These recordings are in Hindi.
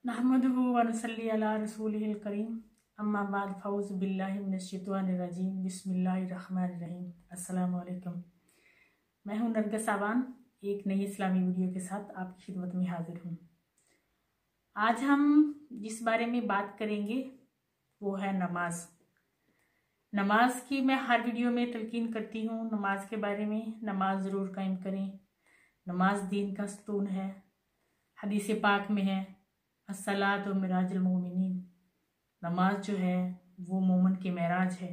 नहमदुहु व नुसल्ली अला रसूलिहिल करीम अम्मा बाद फ़ऊज़ु बिल्लाहि मिनश शैतानिर रजीम बिस्मिल्लाहिर रहमानिर रहीम। अस्सलामु अलैकुम। मैं हूं नरगिस साबान, एक नई इस्लामी वीडियो के साथ आपकी खिदमत में हाजिर हूं। आज हम जिस बारे में बात करेंगे वो है नमाज। नमाज की मैं हर वीडियो में तलकीन करती हूँ नमाज के बारे में। नमाज ज़रूर कायम करें, नमाज दीन का स्तून है। हदीस पाक में है अस्सलातु मिराजुल मोमिनीन, नमाज जो है वो मोमिन के मेराज है,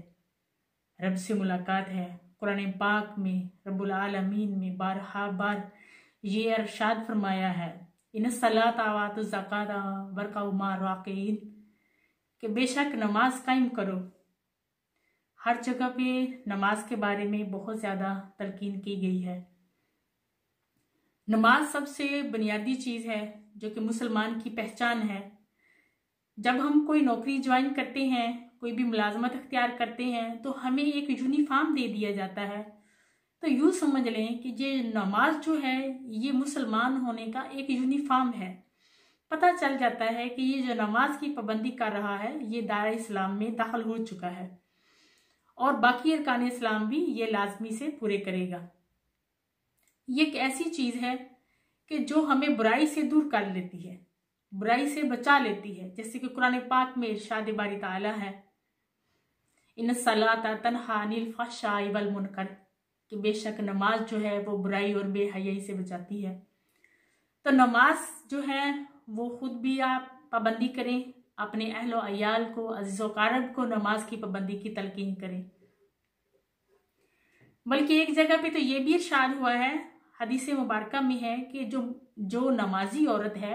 रब से मुलाकात है। कुरान पाक में रब्बुल आलमीन में बारहा बार ये अरशाद फरमाया है इन सलात आवातु ज़कात वरकाउ मा राक़ीन, कि बेशक नमाज कायम करो। हर जगह पे नमाज के बारे में बहुत ज़्यादा तलकीन की गई है। नमाज सबसे बुनियादी चीज़ है जो कि मुसलमान की पहचान है। जब हम कोई नौकरी ज्वाइन करते हैं, कोई भी मुलाजमत अख्तियार करते हैं, तो हमें एक यूनिफॉर्म दे दिया जाता है। तो यूँ समझ लें कि ये नमाज जो है ये मुसलमान होने का एक यूनिफॉर्म है। पता चल जाता है कि ये जो नमाज की पाबंदी कर रहा है ये दायरा इस्लाम में दाखिल हो चुका है और बाकी अरकान इस्लाम भी ये लाजमी से पूरे करेगा। ये एक ऐसी चीज़ है कि जो हमें बुराई से दूर कर लेती है, बुराई से बचा लेती है। जैसे कि कुरान पाक में इरशाद बारी ताला है इन सलाता तन्हा अनिल फहशाई वल मुनकर, कि बेशक नमाज जो है वो बुराई और बेहयाई से बचाती है। तो नमाज जो है वो खुद भी आप पाबंदी करें, अपने अहलो अयाल को, अजीज़ो कारब को नमाज की पाबंदी की तलकीन करें। बल्कि एक जगह पे तो ये भी इरशाद हुआ है, हदीस मुबारका में है कि जो नमाजी औरत है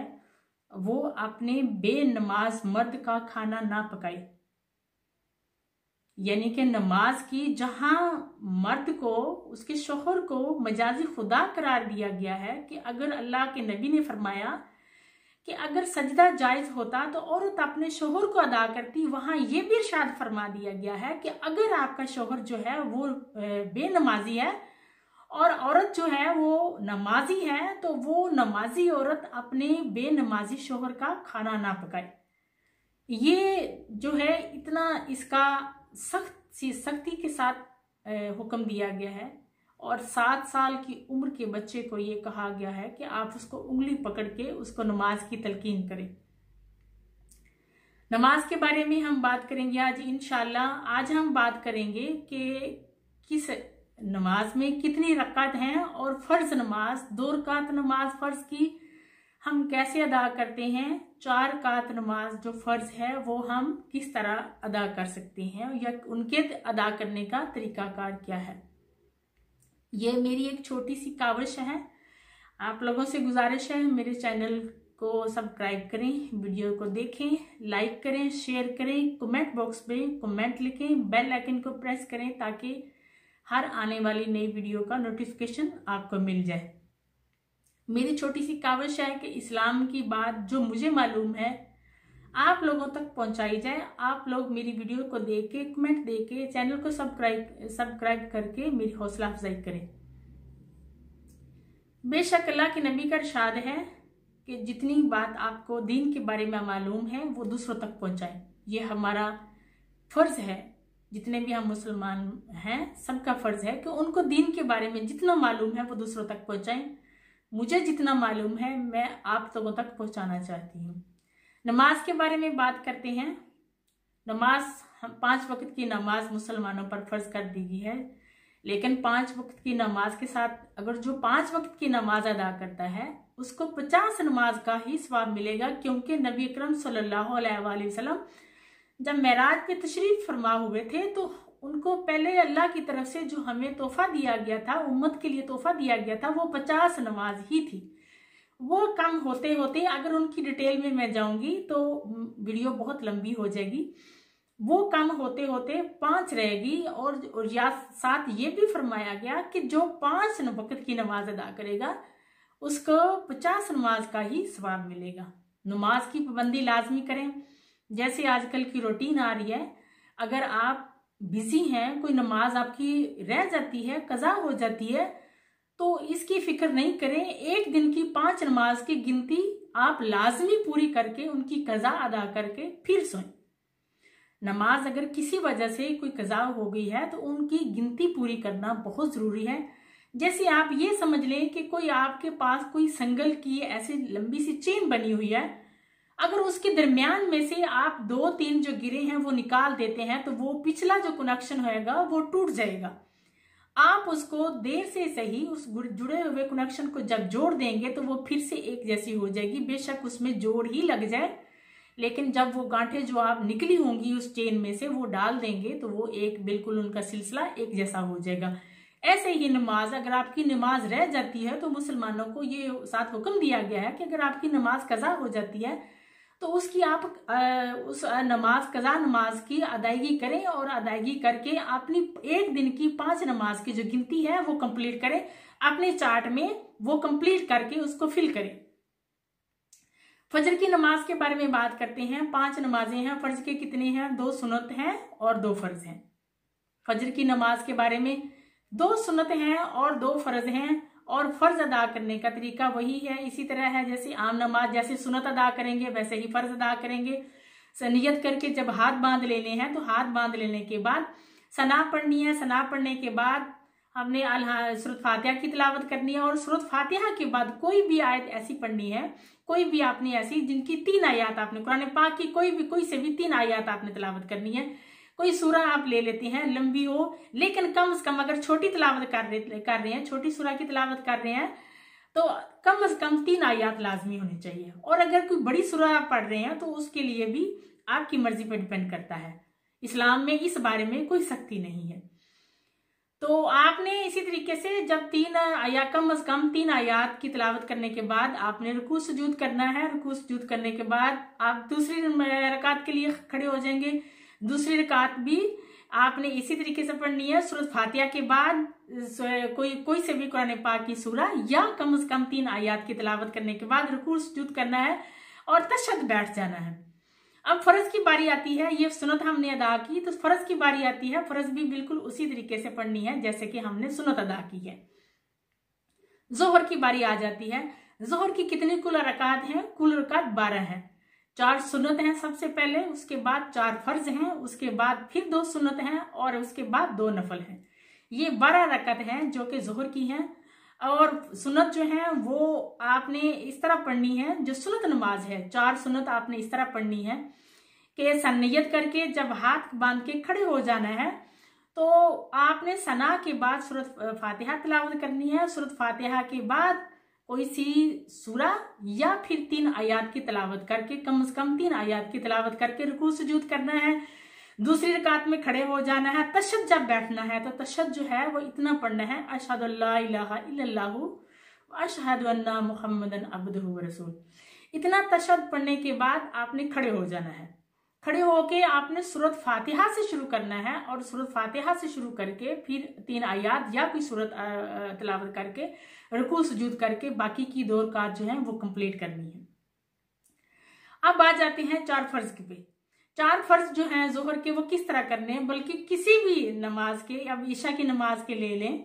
वो अपने बेनमाज मर्द का खाना ना पकाए। यानी कि नमाज की जहां मर्द को, उसके शोहर को मजाजी खुदा करार दिया गया है कि अगर अल्लाह के नबी ने फरमाया कि अगर सजदा जायज होता तो औरत अपने शोहर को अदा करती, वहां ये भी इरशाद फरमा दिया गया है कि अगर आपका शोहर जो है वो बेनमाजी है और औरत जो है वो नमाजी है, तो वो नमाजी औरत अपने बेनमाजी शोहर का खाना ना पकाए। ये जो है इतना इसका सख्ती के साथ हुक्म दिया गया है और 7 साल की उम्र के बच्चे को ये कहा गया है कि आप उसको उंगली पकड़ के उसको नमाज की तलकीन करें। नमाज के बारे में हम बात करेंगे आज इंशाल्लाह। आज हम बात करेंगे कि किस नमाज में कितनी रकात हैं और फर्ज नमाज 2 रकात नमाज फर्ज की हम कैसे अदा करते हैं। 4 रकात नमाज जो फर्ज है वो हम किस तरह अदा कर सकते हैं या उनके अदा करने का तरीकाकार क्या है। ये मेरी एक छोटी सी काविश है। आप लोगों से गुजारिश है मेरे चैनल को सब्सक्राइब करें, वीडियो को देखें, लाइक करें, शेयर करें, कमेंट बॉक्स में कमेंट लिखें, बेल आइकन को प्रेस करें ताकि हर आने वाली नई वीडियो का नोटिफिकेशन आपको मिल जाए। मेरी छोटी सी काविश है कि इस्लाम की बात जो मुझे मालूम है आप लोगों तक पहुंचाई जाए। आप लोग मेरी वीडियो को देख के, कमेंट दे के, चैनल को सब्सक्राइब करके मेरी हौसला अफजाई करें। बेशक अल्लाह के नबी का इरशाद है कि जितनी बात आपको दीन के बारे में मालूम है वो दूसरों तक पहुंचाएं। ये हमारा फर्ज है। जितने भी हम मुसलमान हैं सबका फर्ज है कि उनको दीन के बारे में जितना मालूम है वो दूसरों तक पहुंचाएं। मुझे जितना मालूम है मैं आप लोगों तक पहुंचाना चाहती हूँ। नमाज के बारे में बात करते हैं। नमाज 5 वक्त की नमाज मुसलमानों पर फर्ज कर दी गई है, लेकिन 5 वक्त की नमाज के साथ अगर जो 5 वक्त की नमाज अदा करता है उसको 50 नमाज का ही सवाब मिलेगा, क्योंकि नबी अकरम सल्लल्लाहु अलैहि वसल्लम जब मेराज पे तशरीफ फरमा हुए थे तो उनको पहले अल्लाह की तरफ से जो हमें तोहफा दिया गया था, उम्मत के लिए तोहफा दिया गया था, वो 50 नमाज ही थी। वो कम होते होते अगर उनकी डिटेल में मैं जाऊंगी तो वीडियो बहुत लंबी हो जाएगी। वो कम होते होते 5 रहेगी और या साथ ये भी फरमाया गया कि जो 5 वक्त की नमाज अदा करेगा उसको 50 नमाज का ही सवाब मिलेगा। नमाज की पाबंदी लाजमी करें। जैसे आजकल की रूटीन आ रही है, अगर आप बिजी हैं, कोई नमाज आपकी रह जाती है, कज़ा हो जाती है, तो इसकी फिक्र नहीं करें। एक दिन की 5 नमाज की गिनती आप लाजमी पूरी करके उनकी कज़ा अदा करके फिर सोएं। नमाज अगर किसी वजह से कोई कज़ा हो गई है तो उनकी गिनती पूरी करना बहुत ज़रूरी है। जैसे आप ये समझ लें कि कोई आपके पास कोई संगल की ऐसी लंबी सी चेन बनी हुई है, अगर उसके दरमियान में से आप 2-3 जो गिरे हैं वो निकाल देते हैं तो वो पिछला जो कनेक्शन होएगा वो टूट जाएगा। आप उसको देर से सही उस जुड़े हुए कनेक्शन को जब जोड़ देंगे तो वो फिर से एक जैसी हो जाएगी। बेशक उसमें जोड़ ही लग जाए, लेकिन जब वो गांठें जो आप निकली होंगी उस चेन में से वो डाल देंगे तो वो एक बिल्कुल उनका सिलसिला एक जैसा हो जाएगा। ऐसे ही नमाज, अगर आपकी नमाज रह जाती है तो मुसलमानों को ये साथ हुक्म दिया गया है कि अगर आपकी नमाज कज़ा हो जाती है तो उसकी आप उस नमाज कज़ा नमाज की अदायगी करें और अदायगी करके अपनी एक दिन की 5 नमाज की जो गिनती है वो कंप्लीट करें। अपने चार्ट में वो कंप्लीट करके उसको फिल करें। फजर की नमाज के बारे में बात करते हैं। 5 नमाजें हैं। फर्ज के कितने हैं? 2 सुन्नत हैं और 2 फर्ज हैं। फजर की नमाज के बारे में 2 सुन्नत हैं और 2 फर्ज हैं, और फर्ज अदा करने का तरीका वही है। इसी तरह है जैसे आम नमाज, जैसे सुन्नत अदा करेंगे वैसे ही फर्ज अदा करेंगे। नियत करके जब हाथ बांध लेने हैं तो हाथ बांध लेने के बाद सना पढ़नी है। सना पढ़ने के बाद हमने सूरत फातिहा की तिलावत करनी है, और सूरत फातिहा के बाद कोई भी आयत ऐसी पढ़नी है, कोई भी आपने ऐसी जिनकी 3 आयत आपने कुरान पाक की कोई से भी 3 आयत आपने तिलावत करनी है। कोई सूरा आप ले लेते हैं लंबी हो, लेकिन कम से कम अगर छोटी तिलावत कर रहे हैं, छोटी सूरा की तिलावत कर रहे हैं तो कम से कम 3 आयत लाजमी होनी चाहिए। और अगर कोई बड़ी सूरा आप पढ़ रहे हैं तो उसके लिए भी आपकी मर्जी पर डिपेंड करता है। इस्लाम में इस बारे में कोई सख्ती नहीं है। तो आपने इसी तरीके से जब 3 या कम से कम 3 आयत की तिलावत करने के बाद आपने रुकू सुजूद करना है। रुकू सुजूद करने के बाद आप दूसरी रकात के लिए खड़े हो जाएंगे। दूसरी रकात भी आपने इसी तरीके से पढ़नी है। सूरत फातिहा के बाद कोई से भी कुरान पाक की सूरा या कम से कम 3 आयत की तिलावत करने के बाद रुकू सुजूद करना है और तशहद बैठ जाना है। अब फर्ज की बारी आती है। ये सुन्नत हमने अदा की तो फर्ज की बारी आती है। फर्ज भी बिल्कुल उसी तरीके से पढ़नी है जैसे कि हमने सुन्नत अदा की है। जोहर की बारी आ जाती है। जोहर की कितनी कुल रकात हैं? कुल रकात 12 है। 4 सुन्नत हैं सबसे पहले, उसके बाद 4 फर्ज हैं, उसके बाद फिर 2 सुन्नत हैं और उसके बाद 2 नफल हैं। ये 12 रकात हैं जो कि जोहर की हैं। और सुन्नत जो है वो आपने इस तरह पढ़नी है। जो सुन्नत नमाज है 4 सुन्नत आपने इस तरह पढ़नी है कि सन्नियत करके जब हाथ बांध के खड़े हो जाना है तो आपने सना के बाद सूरत फातिहा तिलावत करनी है। सूरत फातिहा के बाद कोई सी सूरा या फिर 3 आयत की तिलावत करके कम से कम 3 आयत की तिलावत करके रुकू सुजूद करना है। दूसरी रकात में खड़े हो जाना है। तशहद जब बैठना है तो तशहद जो है वो इतना पढ़ना है, अशहदु अल्ला इलाहा इल्लल्लाहु व अशहदु अन्ना मुहम्मदन अब्दुहु व रसूल। इतना तशहद पढ़ने के बाद आपने खड़े हो जाना है। खड़े होके आपने सूरत फातिहा से शुरू करना है और सूरत फातिहा से शुरू करके फिर 3 आयत या कोई सूरत तिलावत करके रुकू सुजूद करके बाकी की 2 रकात जो है वो कंप्लीट करनी है। अब आ जाते हैं 4 फर्ज पे। 4 फर्ज जो हैं जोहर के वो किस तरह करने हैं, बल्कि किसी भी नमाज के, अब ईशा की नमाज के ले लें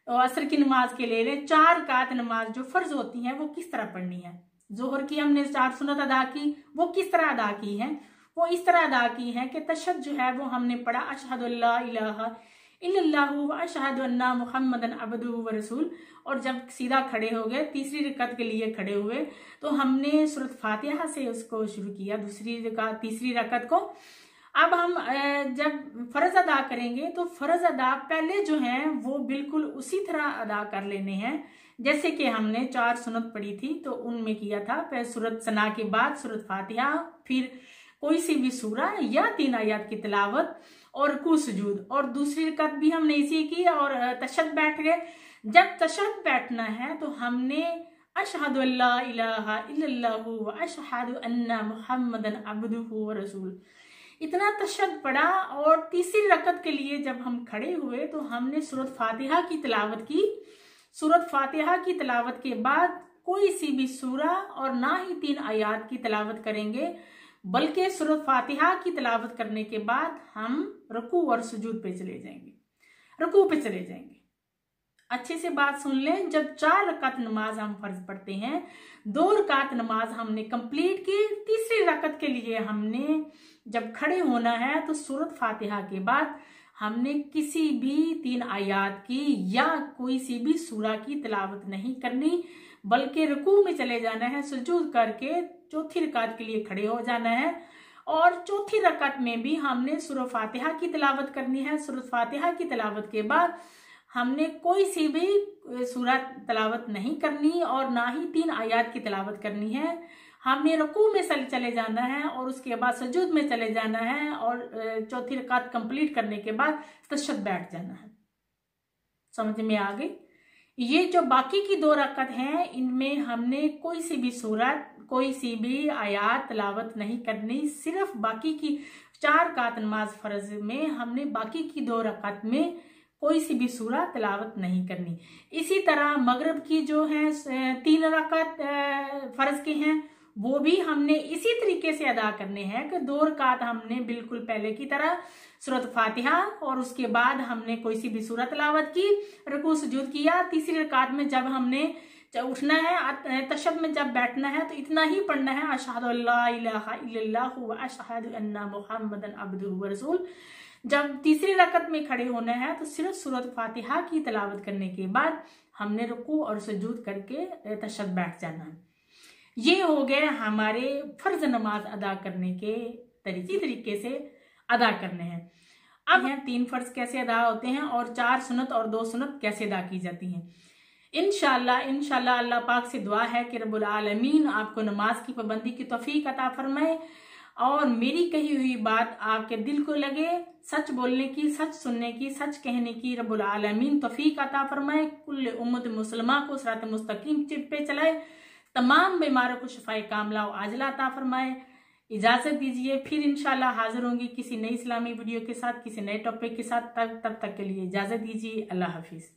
और असर की नमाज के ले लें, 4 रकात नमाज जो फर्ज होती हैं वो किस तरह पढ़नी है। जोहर की हमने 4 सुन्नत अदा की, वो किस तरह अदा की है? वो इस तरह अदा की है कि तशहद जो है वो हमने पढ़ा अशहदु अल्ला इलाहा इल्लल्लाहु व अशहदु अन्ना मुहम्मदन अब्दुहु व रसूल। और जब सीधा खड़े हो गए, तीसरी रकत के लिए खड़े हुए, तो हमने सूरत फातिहा से उसको शुरू किया तीसरी रकत को। अब हम जब फर्ज अदा करेंगे तो फर्ज अदा पहले जो है वो बिल्कुल उसी तरह अदा कर लेने हैं जैसे कि हमने 4 सुन्नत पढ़ी थी तो उनमें किया था। पहले सूरत सना के बाद सूरत फातिहा, फिर कोई सी भी सूरा या 3 आयत की तिलावत और रुकू सुजूद, और दूसरी रकत भी हमने इसी की और तशहद बैठ गए। जब तशहद बैठना है तो हमने अशहदु अल्ला इलाहा इल्लल्लाहु व अशहदु अन्ना मुहम्मदन अब्दुहु व रसूल इतना तशहद पढ़ा। और तीसरी रकत के लिए जब हम खड़े हुए तो हमने सूरत फातिहा की तिलावत की। सूरत फातिहा की तिलावत के बाद कोई सी भी सूरा और ना ही 3 आयत की तिलावत करेंगे, बल्कि सूरत फातिहा की तिलावत करने के बाद हम रुकू और सुजूद पे चले जाएंगे, रुकू पे चले जाएंगे। अच्छे से बात सुन लें, जब 4 रकात नमाज हम फर्ज पढ़ते हैं, 2 रकात नमाज हमने कंप्लीट की, तीसरी रकात के लिए हमने जब खड़े होना है तो सूरत फातिहा के बाद हमने किसी भी 3 आयात की या कोई सी भी सूरा की तिलावत नहीं करनी, बल्कि रुकू में चले जाना है, सुजूद करके चौथी रकात के लिए खड़े हो जाना है। और चौथी रकात में भी हमने सूरह फातिहा की तिलावत करनी है। सूरह फातिहा की तिलावत के बाद हमने कोई सी भी सूरा तिलावत नहीं करनी और ना ही 3 आयात की तिलावत करनी है। हमने रुकू में चले जाना है और उसके बाद सजूद में चले जाना है और चौथी रकात कंप्लीट करने के बाद तशहद बैठ जाना है। समझ में आ गई? ये जो बाकी की 2 रकात हैं, इनमें हमने कोई सी भी सूरत, कोई सी भी आयात तिलावत नहीं करनी। सिर्फ बाकी की 4 रकात नमाज फर्ज में हमने बाकी की 2 रकात में कोई सी भी सूरा तिलावत नहीं करनी। इसी तरह मगरिब की जो है 3 रकात फर्ज के हैं, वो भी हमने इसी तरीके से अदा करने हैं कि 2 रकात हमने बिल्कुल पहले की तरह सूरत फातिहा और उसके बाद हमने कोई सी भी सूरत तिलावत की, रुकू सुजूद किया। तीसरी रकात में जब हमने उठना है, तशहद में जब बैठना है, तो इतना ही पढ़ना है, अशहदु अल्ला इलाहा इल्लल्लाह व अशहदु अन्ना मुहम्मदन अब्दुहु व रसूल। जब तीसरी रकात में खड़े होना है तो सिर्फ सूरत फातिहा की तिलावत करने के बाद हमने रुकू और सुजूद करके तशहद बैठ जाना है। ये हो गए हमारे फर्ज नमाज अदा करने के तरीके से अदा करने हैं। अब यहाँ 3 फर्ज कैसे अदा होते हैं और 4 सुन्नत और 2 सुन्नत कैसे अदा की जाती हैं। इंशाल्लाह अल्लाह पाक से दुआ है कि रब्बुल आलमीन आपको नमाज की पाबंदी की तौफीक अता फरमाए और मेरी कही हुई बात आपके दिल को लगे, सच बोलने की, सच सुनने की, सच कहने की रब्बुल आलमीन तौफीक अता फरमाए। कुल उम्मत मुसलमा को सिरात मुस्तकीम पे चलाए, तमाम बीमारों को शिफाए कामला और आजला अता फरमाए। इजाजत दीजिए, फिर इंशाल्लाह हाजिर होंगी किसी नई इस्लामी वीडियो के साथ, किसी नए टॉपिक के साथ। तब तक के लिए इजाजत दीजिए। अल्लाह हाफिज।